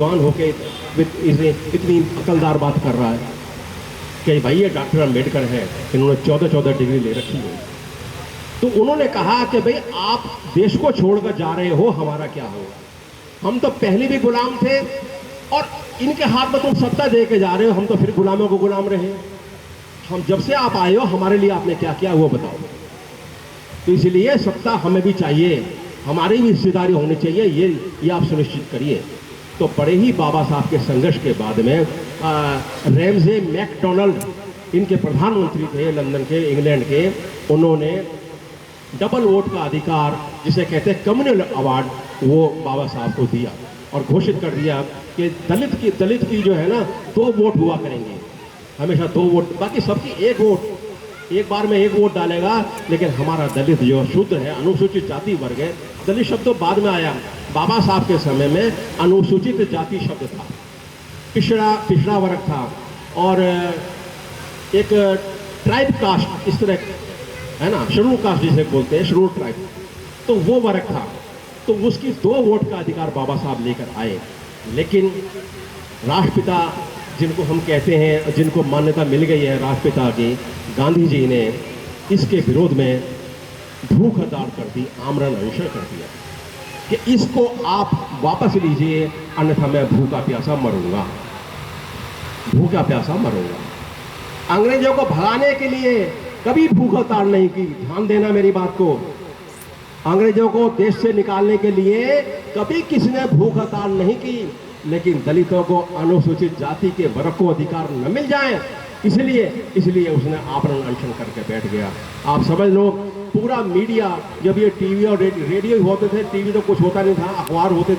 जवान होके इतनी अकलदार बात कर रहा है कि भाई ये डॉक्टर अम्बेडकर है, इन्होंने 14 डिग्री ले रखी है। तो उन्होंने कहा कि भाई आप देश को छोड़कर जा रहे हो, हमारा क्या होगा? हम तो पहले भी गुलाम थे और इनके हाथ में तुम सत्ता दे के जा रहे हो, हम तो फिर गुलामों को गुलाम रहे। हम जब से आप आए हो हमारे लिए आपने क्या किया वो बताओ। तो इसलिए सत्ता हमें भी चाहिए, हमारी भी हिस्सेदारी होनी चाहिए, ये आप सुनिश्चित करिए। तो बड़े ही बाबा साहब के संघर्ष के बाद में रैमजे मैकडोनाल्ड इनके प्रधानमंत्री थे लंदन के, इंग्लैंड के, उन्होंने डबल वोट का अधिकार जिसे कहते हैं कम्युनल अवार्ड वो बाबा साहब को दिया और घोषित कर दिया कि दलित की जो है ना 2 वोट हुआ करेंगे, हमेशा 2 वोट, बाकी सबकी 1 वोट, एक बार में 1 वोट डालेगा। लेकिन हमारा दलित जो शुद्ध है, अनुसूचित जाति वर्ग है, दलित शब्द तो बाद में आया, बाबा साहब के समय में अनुसूचित जाति शब्द था, पिछड़ा वर्ग था और एक ट्राइब कास्ट, इस तरह है ना, शेड्यूल कास्ट जिसे बोलते हैं, शेड्यूल ट्राइब, तो वो वर्ग था। तो उसकी 2 वोट का अधिकार बाबा साहब लेकर आए। लेकिन राष्ट्रपिता जिनको हम कहते हैं, जिनको मान्यता मिल गई है राष्ट्रपिता की, गांधी जी ने इसके विरोध में भूख हड़ताल कर दी, आमरण अनशन कर दिया कि इसको आप वापस लीजिए, अन्यथा मैं भूखा प्यासा मरूंगा, भूखा प्यासा मरूंगा। अंग्रेजों को भगाने के लिए कभी भूख हड़ताल नहीं की, ध्यान देना मेरी बात को। अंग्रेजों को देश से निकालने के लिए कभी किसी ने भूख हड़ताल नहीं की, लेकिन दलितों को, अनुसूचित जाति के वर्ग को अधिकार न मिल जाए, इसलिए उसने आमरण अनशन करके बैठ गया। आप समझ लो, पूरा मीडिया, जब ये टीवी और रेडियो होते थे, टीवी तो कुछ होता नहीं था, अखबार होते थे,